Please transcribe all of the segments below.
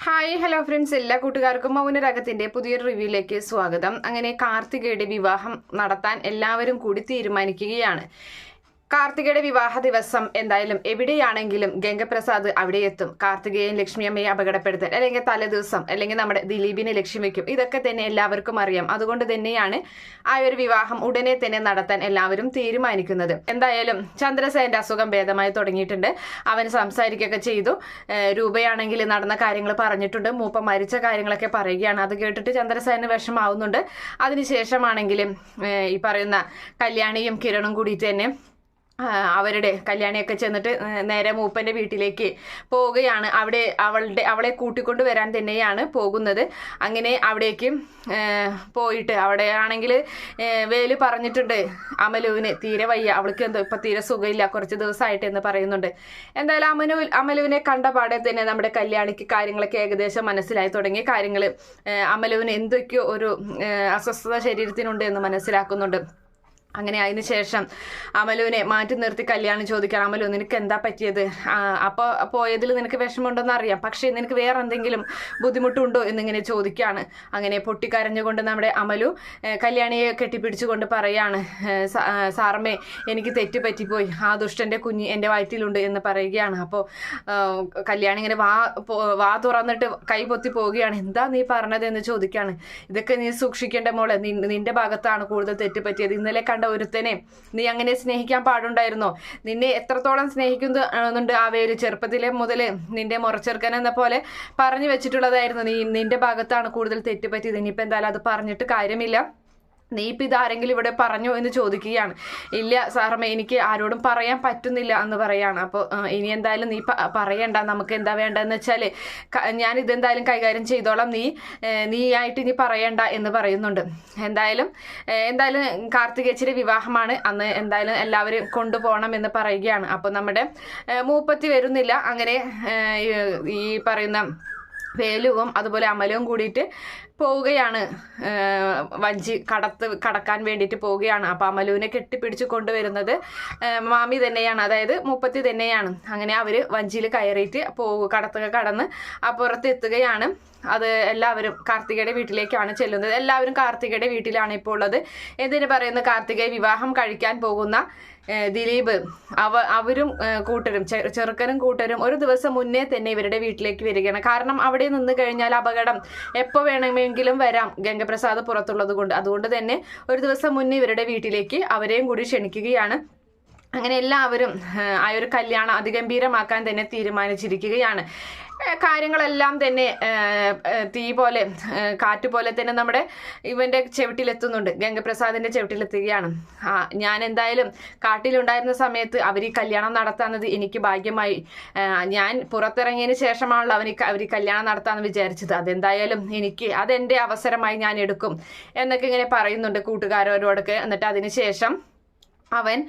Hi hello friends, എല്ലാ കൂട്ടുകാർക്കും മൗനരാഗത്തിന്റെ പുതിയൊരു റിവ്യൂയിലേക്ക് സ്വാഗതം. അങ്ങനെ കാർത്തികയുടെ വിവാഹം നടത്താൻ എല്ലാവരും കൂടി തീരുമാനിക്കുകയാണ്. കാർത്തികയുടെ വിവാഹ ദിവസം എന്തായാലും എവിടെയാണെങ്കിലും ഗംഗപ്രസാദ് അവിടെ എത്തും. കാർത്തികയും ലക്ഷ്മിയമ്മയെ അപകടപ്പെടുത്താൻ, അല്ലെങ്കിൽ തലേദിവസം, അല്ലെങ്കിൽ നമ്മുടെ ദിലീപിനെ ലക്ഷ്യം വെക്കും. ഇതൊക്കെ തന്നെ എല്ലാവർക്കും അറിയാം. അതുകൊണ്ട് തന്നെയാണ് ആ ഒരു വിവാഹം ഉടനെ തന്നെ നടത്താൻ എല്ലാവരും തീരുമാനിക്കുന്നത്. എന്തായാലും ചന്ദ്രസേന്റെ അസുഖം ഭേദമായി തുടങ്ങിയിട്ടുണ്ട്. അവൻ സംസാരിക്കുകയൊക്കെ ചെയ്തു. രൂപയാണെങ്കിൽ നടന്ന കാര്യങ്ങൾ പറഞ്ഞിട്ടുണ്ട്. മൂപ്പ മരിച്ച കാര്യങ്ങളൊക്കെ പറയുകയാണ്. അത് കേട്ടിട്ട് ചന്ദ്രസേന് വിഷമാവുന്നുണ്ട്. അതിനുശേഷമാണെങ്കിലും ഈ പറയുന്ന കല്യാണിയും കിരണും കൂടിയിട്ട് തന്നെ അവരുടെ കല്യാണിയൊക്കെ ചെന്നിട്ട് നേരെ മൂപ്പന്റെ വീട്ടിലേക്ക് പോവുകയാണ്. അവളെ കൂട്ടിക്കൊണ്ട് വരാൻ തന്നെയാണ് പോകുന്നത്. അങ്ങനെ അവിടേക്ക് പോയിട്ട് അവിടെ ആണെങ്കിൽ വേലു പറഞ്ഞിട്ടുണ്ട്, അമലുവിന് തീരെ വയ്യ, അവൾക്ക് എന്തോ ഇപ്പൊ തീരെ സുഖമില്ല, കുറച്ച് ദിവസമായിട്ട് എന്ന് പറയുന്നുണ്ട്. എന്തായാലും അമലുവിനെ കണ്ട പാടെ തന്നെ നമ്മുടെ കല്യാണിക്ക് കാര്യങ്ങളൊക്കെ ഏകദേശം മനസ്സിലായി തുടങ്ങി. കാര്യങ്ങൾ അമലുവിന് എന്തൊക്കെയോ ഒരു അസ്വസ്ഥത ശരീരത്തിനുണ്ട് എന്ന് മനസ്സിലാക്കുന്നുണ്ട്. അങ്ങനെ അതിനുശേഷം അമലുവിനെ മാറ്റി നിർത്തി കല്യാണം ചോദിക്കണം, അമലു നിനക്ക് എന്താ പറ്റിയത്? അപ്പോൾ പോയതിൽ നിനക്ക് വിഷമമുണ്ടെന്ന് അറിയാം, പക്ഷേ നിനക്ക് വേറെ എന്തെങ്കിലും ബുദ്ധിമുട്ടുണ്ടോ എന്നിങ്ങനെ ചോദിക്കുകയാണ്. അങ്ങനെ പൊട്ടിക്കരഞ്ഞുകൊണ്ട് നമ്മുടെ അമലു കല്യാണിയെ കെട്ടിപ്പിടിച്ചുകൊണ്ട് പറയാണ്, സാറമ്മേ എനിക്ക് തെറ്റ് പറ്റിപ്പോയി, ആ ദുഷ്ടൻ്റെ കുഞ്ഞ് എൻ്റെ വയറ്റിലുണ്ട് എന്ന് പറയുകയാണ്. അപ്പോൾ കല്യാണി ഇങ്ങനെ വാ തുറന്നിട്ട് കൈ പൊത്തി പോവുകയാണ്. എന്താ നീ പറഞ്ഞത് എന്ന് ചോദിക്കുകയാണ്. ഇതൊക്കെ നീ സൂക്ഷിക്കേണ്ട മോളെ, നിന്റെ ഭാഗത്താണ് കൂടുതൽ തെറ്റ് പറ്റിയത്. ഇന്നലെ ഒരുത്തനെ നീ അങ്ങനെ സ്നേഹിക്കാൻ പാടുണ്ടായിരുന്നോ? നിന്നെ എത്രത്തോളം സ്നേഹിക്കുന്നുണ്ട് ആ വേര്, ചെറുപ്പത്തിലെ മുതൽ നിന്റെ മുറച്ചെറുക്കൻ എന്ന പോലെ പറഞ്ഞു വെച്ചിട്ടുള്ളതായിരുന്നു. നിന്റെ ഭാഗത്താണ് കൂടുതൽ തെറ്റ് പറ്റിയത്. ഇനിയിപ്പോൾ എന്തായാലും അത് പറഞ്ഞിട്ട് കാര്യമില്ല. നീ ഇപ്പം ഇതാരെങ്കിലും ഇവിടെ പറഞ്ഞു എന്ന് ചോദിക്കുകയാണ്. ഇല്ല സാറമ്മ, എനിക്ക് ആരോടും പറയാൻ പറ്റുന്നില്ല എന്ന് പറയാണ്. അപ്പോൾ ഇനി എന്തായാലും നീ പറയണ്ട, നമുക്ക് എന്താ വേണ്ടതെന്ന് വെച്ചാൽ ഞാൻ ഇതെന്തായാലും കൈകാര്യം ചെയ്തോളാം, നീ ആയിട്ട് ഇനി പറയണ്ട എന്ന് പറയുന്നുണ്ട്. എന്തായാലും കാർത്തികേച്ചിയുടെ വിവാഹമാണ് അന്ന്, എന്തായാലും എല്ലാവരും കൊണ്ടുപോകണം എന്ന് പറയുകയാണ്. അപ്പോൾ നമ്മുടെ മൂപ്പത്തി വരുന്നില്ല. അങ്ങനെ ഈ പറയുന്ന വേലുവും അതുപോലെ അമലവും കൂടിയിട്ട് പോവുകയാണ്. വഞ്ചി കടക്കാൻ വേണ്ടിയിട്ട് പോവുകയാണ്. അപ്പോൾ അമലുവിനെ കെട്ടിപ്പിടിച്ച് കൊണ്ടുവരുന്നത് മാമി തന്നെയാണ്, അതായത് മുപ്പത്തി തന്നെയാണ്. അങ്ങനെ അവർ വഞ്ചിയിൽ കയറിയിട്ട് കടന്ന് അപ്പുറത്ത് എത്തുകയാണ്. അത് എല്ലാവരും കാർത്തികയുടെ വീട്ടിലേക്കാണ് ചെല്ലുന്നത്. എല്ലാവരും കാർത്തികയുടെ വീട്ടിലാണ് ഇപ്പോൾ ഉള്ളത്. എന്തിനു പറയുന്ന കാർത്തികയെ വിവാഹം കഴിക്കാൻ പോകുന്ന ദിലീപ് അവരും കൂട്ടരും ചെറുക്കനും കൂട്ടരും ഒരു ദിവസം മുന്നേ തന്നെ ഇവരുടെ വീട്ടിലേക്ക് വരികയാണ്. കാരണം അവിടെ നിന്ന് കഴിഞ്ഞാൽ അപകടം എപ്പോൾ വേണമെങ്കിലും വരാം, ഗംഗപ്രസാദ് പുറത്തുള്ളത് കൊണ്ട്. അതുകൊണ്ട് തന്നെ ഒരു ദിവസം മുന്നേ ഇവരുടെ വീട്ടിലേക്ക് അവരെയും കൂടി ക്ഷണിക്കുകയാണ്. അങ്ങനെ എല്ലാവരും ആ ഒരു കല്യാണം അതിഗംഭീരമാക്കാൻ തന്നെ തീരുമാനിച്ചിരിക്കുകയാണ്. കാര്യങ്ങളെല്ലാം തന്നെ തീ പോലെ കാറ്റ് പോലെ തന്നെ നമ്മുടെ ഇവന്റെ ചെവിട്ടിലെത്തുന്നുണ്ട്, ഗംഗപ്രസാദിന്റെ ചെവിട്ടിലെത്തുകയാണ്. ഞാൻ എന്തായാലും കാട്ടിലുണ്ടായിരുന്ന സമയത്ത് അവർ ഈ കല്യാണം നടത്താന്നത് എനിക്ക് ഭാഗ്യമായി. ഞാൻ പുറത്തിറങ്ങിയതിന് ശേഷമാണല്ലോ അവർ കല്യാണം നടത്താമെന്ന് വിചാരിച്ചത്. അതെന്തായാലും അതെന്റെ അവസരമായി ഞാൻ എടുക്കും എന്നൊക്കെ ഇങ്ങനെ പറയുന്നുണ്ട് കൂട്ടുകാരോടൊക്കെ. എന്നിട്ട് അതിനുശേഷം അവൻ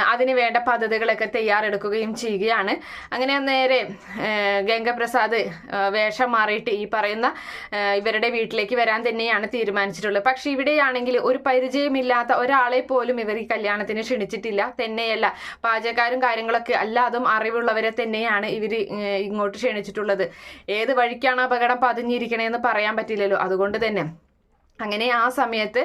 അതിന് വേണ്ട പദ്ധതികളൊക്കെ തയ്യാറെടുക്കുകയും ചെയ്യുകയാണ്. അങ്ങനെ നേരെ ഗംഗപ്രസാദ് വേഷം മാറിയിട്ട് ഈ പറയുന്ന ഇവരുടെ വീട്ടിലേക്ക് വരാൻ തന്നെയാണ് തീരുമാനിച്ചിട്ടുള്ളത്. പക്ഷെ ഇവിടെയാണെങ്കിൽ ഒരു പരിചയമില്ലാത്ത ഒരാളെ പോലും ഇവർ ഈ കല്യാണത്തിന് ക്ഷണിച്ചിട്ടില്ല. തന്നെയല്ല, പാചകക്കാരും കാര്യങ്ങളൊക്കെ അല്ലാതും അറിവുള്ളവരെ തന്നെയാണ് ഇവർ ഇങ്ങോട്ട് ക്ഷണിച്ചിട്ടുള്ളത്. ഏത് വഴിക്കാണ് അപകടം പതിഞ്ഞിരിക്കണേന്ന് പറയാൻ പറ്റില്ലല്ലോ. അതുകൊണ്ട് തന്നെ അങ്ങനെ ആ സമയത്ത്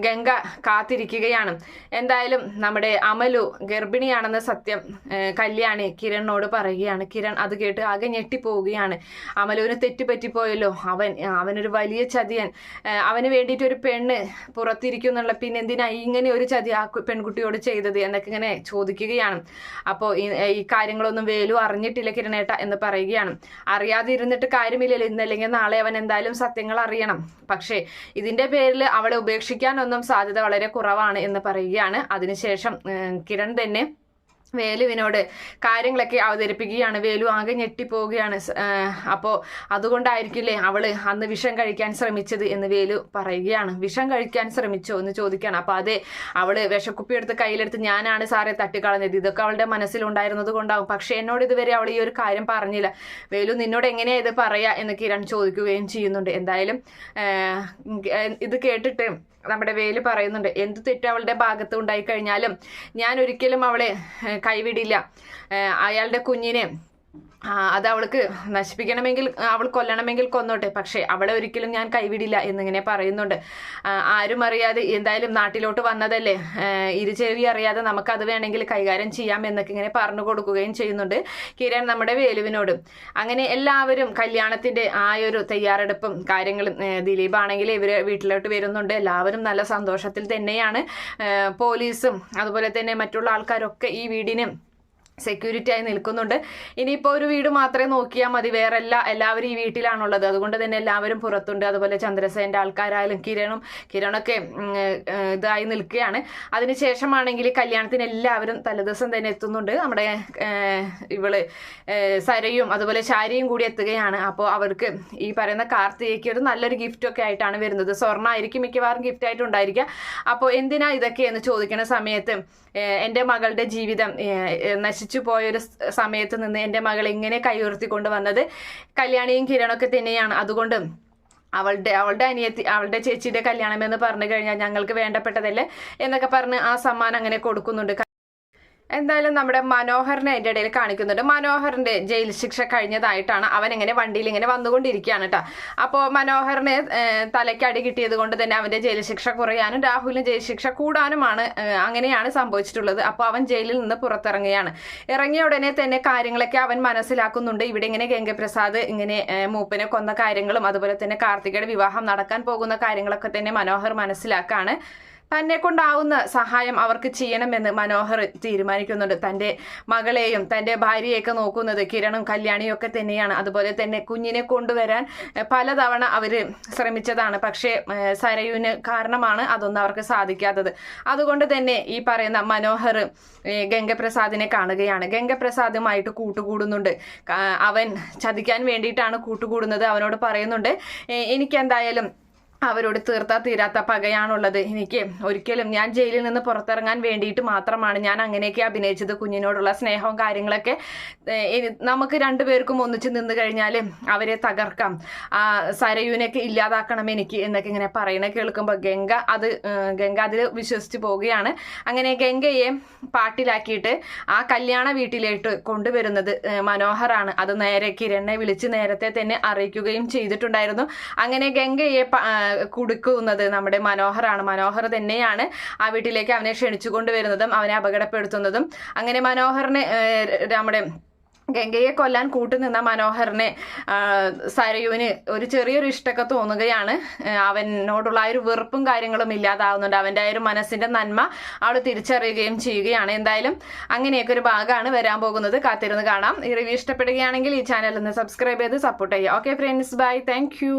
ഗംഗ കാത്തിരിക്കുകയാണ്. എന്തായാലും നമ്മുടെ അമലു ഗർഭിണിയാണെന്ന സത്യം കല്യാണി കിരണിനോട് പറയുകയാണ്. കിരൺ അത് കേട്ട് ആകെ ഞെട്ടിപ്പോവുകയാണ്. അമലുവിന് തെറ്റുപറ്റിപ്പോയല്ലോ, അവനൊരു വലിയ ചതിയൻ, അവന് വേണ്ടിയിട്ട് ഒരു പെണ്ണ് പുറത്തിരിക്കുന്നുള്ള, പിന്നെ എന്തിനാ ഇങ്ങനെ ഒരു ചതി ആ പെൺകുട്ടിയോട് ചെയ്തത് എന്നൊക്കെ ഇങ്ങനെ ചോദിക്കുകയാണ്. അപ്പോൾ ഈ കാര്യങ്ങളൊന്നും വേലു അറിഞ്ഞിട്ടില്ല കിരണേട്ട എന്ന് പറയുകയാണ്. അറിയാതെ ഇരുന്നിട്ട് കാര്യമില്ലല്ലോ, ഇന്നല്ലെങ്കിൽ നാളെ അവൻ എന്തായാലും സത്യങ്ങൾ അറിയണം. പക്ഷേ ഇതിന്റെ പേരിൽ അവളെ ഉപേക്ഷിക്കാനൊന്നും സാധ്യത വളരെ കുറവാണ് എന്ന് പറയുകയാണ്. അതിനുശേഷം കിരൺ തന്നെ വേലുവിനോട് കാര്യങ്ങളൊക്കെ അവതരിപ്പിക്കുകയാണ്. വേലു ആകെ ഞെട്ടിപ്പോവുകയാണ്. അപ്പോൾ അതുകൊണ്ടായിരിക്കില്ലേ അവള് അന്ന് വിഷം കഴിക്കാൻ ശ്രമിച്ചത് എന്ന് വേലു പറയുകയാണ്. വിഷം കഴിക്കാൻ ശ്രമിച്ചോ എന്ന് ചോദിക്കുകയാണ്. അപ്പോൾ അതെ, അവള് വിഷക്കുപ്പി എടുത്ത് കയ്യിലെടുത്ത് ഞാനാണ് സാറെ തട്ടിക്കളഞ്ഞത്, ഇതൊക്കെ അവളുടെ മനസ്സിലുണ്ടായിരുന്നത് കൊണ്ടാവും. പക്ഷെ എന്നോട് ഇതുവരെ അവൾ ഈ ഒരു കാര്യം പറഞ്ഞില്ല. വേലു നിന്നോട് എങ്ങനെയാ ഇത് പറയാ എന്ന് കിരൺ ചോദിക്കുകയും ചെയ്യുന്നുണ്ട്. എന്തായാലും ഇത് കേട്ടിട്ട് നമ്മുടെ വേലു പറയുന്നുണ്ട്, എന്ത് തെറ്റ് അവളുടെ ഭാഗത്ത് ഉണ്ടായി കഴിഞ്ഞാലും ഞാൻ ഒരിക്കലും അവളെ കൈവിടില്ല. അയാളുടെ കുഞ്ഞിനെ അത് അവൾക്ക് നശിപ്പിക്കണമെങ്കിൽ അവൾ കൊല്ലണമെങ്കിൽ കൊന്നോട്ടെ, പക്ഷെ അവളെ ഒരിക്കലും ഞാൻ കൈവിടില്ല എന്നിങ്ങനെ പറയുന്നുണ്ട്. ആരും അറിയാതെ എന്തായാലും നാട്ടിലോട്ട് വന്നതല്ലേ, ഇരുചെവി അറിയാതെ നമുക്കത് വേണമെങ്കിൽ കൈകാര്യം ചെയ്യാം എന്നൊക്കെ ഇങ്ങനെ പറഞ്ഞു കൊടുക്കുകയും ചെയ്യുന്നുണ്ട് കിരൺ നമ്മുടെ വേലുവിനോട്. അങ്ങനെ എല്ലാവരും കല്യാണത്തിന്റെ ആ ഒരു തയ്യാറെടുപ്പും കാര്യങ്ങളും, ദിലീപ് ആണെങ്കിൽ ഇവര് വീട്ടിലോട്ട് വരുന്നുണ്ട്. എല്ലാവരും നല്ല സന്തോഷത്തിൽ തന്നെയാണ്. പോലീസും അതുപോലെ തന്നെ മറ്റുള്ള ആൾക്കാരൊക്കെ ഈ വീടിന് സെക്യൂരിറ്റി ആയി നിൽക്കുന്നുണ്ട്. ഇനിയിപ്പോൾ ഒരു വീട് മാത്രമേ നോക്കിയാൽ മതി, വേറെ എല്ലാവരും ഈ വീട്ടിലാണുള്ളത്. അതുകൊണ്ട് തന്നെ എല്ലാവരും പുറത്തുണ്ട്. അതുപോലെ ചന്ദ്രസേന്റെ ആൾക്കാരായാലും കിരണൊക്കെ ഇതായി നിൽക്കുകയാണ്. അതിനുശേഷമാണെങ്കിൽ കല്യാണത്തിന് എല്ലാവരും തലേദിവസം തന്നെ എത്തുന്നുണ്ട്. നമ്മുടെ ഇവള് സരയും അതുപോലെ ശാരിയും കൂടി എത്തുകയാണ്. അപ്പോൾ അവർക്ക് ഈ പറയുന്ന കാർത്തികയ്ക്ക് ഒരു നല്ലൊരു ഗിഫ്റ്റ് ഒക്കെ ആയിട്ടാണ് വരുന്നത്. സ്വർണ്ണ ആയിരിക്കും മിക്കവാറും ഗിഫ്റ്റ് ആയിട്ടുണ്ടായിരിക്കുക. അപ്പോൾ എന്തിനാ ഇതൊക്കെ എന്ന് ചോദിക്കുന്ന സമയത്ത് എൻ്റെ മകളുടെ ജീവിതം നശിച്ചു പോയൊരു സമയത്ത് നിന്ന് എൻ്റെ മകൾ ഇങ്ങനെ കൈയുയർത്തിക്കൊണ്ട് വന്നത് കല്യാണിയും കിരണൊക്കെ തന്നെയാണ്. അതുകൊണ്ട് അവളുടെ അനിയത്തി, അവളുടെ ചേച്ചിയുടെ കല്യാണം എന്ന് പറഞ്ഞു കഴിഞ്ഞാൽ ഞങ്ങൾക്ക് വേണ്ടപ്പെട്ടതല്ലേ എന്നൊക്കെ പറഞ്ഞ് ആ സമ്മാനം അങ്ങനെ കൊടുക്കുന്നുണ്ട്. എന്തായാലും നമ്മുടെ മനോഹറിനെ അതിൻ്റെ ഇടയിൽ കാണിക്കുന്നുണ്ട്. മനോഹറിന്റെ ജയിൽ ശിക്ഷ കഴിഞ്ഞതായിട്ടാണ്. അവൻ ഇങ്ങനെ വണ്ടിയിൽ ഇങ്ങനെ വന്നുകൊണ്ടിരിക്കുകയാണ് കേട്ടോ. അപ്പോൾ മനോഹറിന് തലയ്ക്ക് അടി കിട്ടിയത് കൊണ്ട് തന്നെ അവന്റെ ജയിൽ ശിക്ഷ കുറയാനും രാഹുലിന് ജയിൽ ശിക്ഷ കൂടാനുമാണ്, അങ്ങനെയാണ് സംഭവിച്ചിട്ടുള്ളത്. അപ്പോൾ അവൻ ജയിലിൽ നിന്ന് പുറത്തിറങ്ങുകയാണ്. ഇറങ്ങിയ ഉടനെ തന്നെ കാര്യങ്ങളൊക്കെ അവൻ മനസ്സിലാക്കുന്നുണ്ട്. ഇവിടെ ഇങ്ങനെ ഗംഗപ്രസാദ് ഇങ്ങനെ മൂപ്പനെ കൊന്ന കാര്യങ്ങളും അതുപോലെ തന്നെ കാർത്തികയുടെ വിവാഹം നടക്കാൻ പോകുന്ന കാര്യങ്ങളൊക്കെ തന്നെ മനോഹർ മനസ്സിലാക്കാണ്. തന്നെ കൊണ്ടാവുന്ന സഹായം അവർക്ക് ചെയ്യണമെന്ന് മനോഹർ തീരുമാനിക്കുന്നുണ്ട്. തൻ്റെ മകളെയും തൻ്റെ ഭാര്യയൊക്കെ നോക്കുന്നത് കിരണും കല്യാണിയും ഒക്കെ തന്നെയാണ്. അതുപോലെ തന്നെ കുഞ്ഞിനെ കൊണ്ടുവരാൻ പലതവണ അവർ ശ്രമിച്ചതാണ്. പക്ഷേ സരയുവിന് കാരണമാണ് അതൊന്നും അവർക്ക് സാധിക്കാത്തത്. അതുകൊണ്ട് തന്നെ ഈ പറയുന്ന മനോഹർ ഗംഗപ്രസാദിനെ കാണുകയാണ്. ഗംഗപ്രസാദുമായിട്ട് കൂട്ടുകൂടുന്നുണ്ട്. അവൻ ചതിക്കാൻ വേണ്ടിയിട്ടാണ് കൂട്ടുകൂടുന്നത്. അവനോട് പറയുന്നുണ്ട്, എനിക്കെന്തായാലും അവരോട് തീർത്താ തീരാത്ത പകയാണുള്ളത്. എനിക്ക് ഒരിക്കലും ഞാൻ ജയിലിൽ നിന്ന് പുറത്തിറങ്ങാൻ വേണ്ടിയിട്ട് മാത്രമാണ് ഞാൻ അങ്ങനെയൊക്കെ അഭിനയിച്ചത്. കുഞ്ഞിനോടുള്ള സ്നേഹവും കാര്യങ്ങളൊക്കെ നമുക്ക് രണ്ടുപേർക്കും ഒന്നിച്ച് നിന്ന് കഴിഞ്ഞാൽ അവരെ തകർക്കാം, സരയുവിനൊക്കെ ഇല്ലാതാക്കണം എനിക്ക് എന്നൊക്കെ ഇങ്ങനെ പറയണ കേൾക്കുമ്പോൾ ഗംഗ അതിൽ വിശ്വസിച്ച് പോവുകയാണ്. അങ്ങനെ ഗംഗയെ പാട്ടിലാക്കിയിട്ട് ആ കല്യാണ വീട്ടിലേക്ക് കൊണ്ടുവരുന്നത് മനോഹറാണ്. അത് നേരെ കിരണിനെ വിളിച്ച് നേരത്തെ തന്നെ അറിയിക്കുകയും ചെയ്തിട്ടുണ്ടായിരുന്നു. അങ്ങനെ ഗംഗയെ കുടുക്കുന്നത് നമ്മുടെ മനോഹറാണ്. മനോഹർ തന്നെയാണ് ആ വീട്ടിലേക്ക് അവനെ ക്ഷണിച്ചു കൊണ്ടുവരുന്നതും അവനെ അപകടപ്പെടുത്തുന്നതും. അങ്ങനെ മനോഹറിനെ നമ്മുടെ ഗംഗയെ കൊല്ലാൻ കൂട്ടുനിന്ന മനോഹറിനെ സരയുവിന് ഒരു ചെറിയൊരു ഇഷ്ടമൊക്കെ തോന്നുകയാണ്. അവനോടുള്ള ആ ഒരു വെറുപ്പും കാര്യങ്ങളും ഇല്ലാതാവുന്നുണ്ട്. അവൻ്റെ ആ ഒരു മനസ്സിന്റെ നന്മ അവൾ തിരിച്ചറിയുകയും ചെയ്യുകയാണ്. എന്തായാലും അങ്ങനെയൊക്കെ ഒരു ഭാഗമാണ് വരാൻ പോകുന്നത്. കാത്തിരുന്ന് കാണാം. ഈ റിവ്യൂ ഇഷ്ടപ്പെടുകയാണെങ്കിൽ ഈ ചാനൽ ഒന്ന് സബ്സ്ക്രൈബ് ചെയ്ത് സപ്പോർട്ട് ചെയ്യുക. Okay friends, bye, thank U.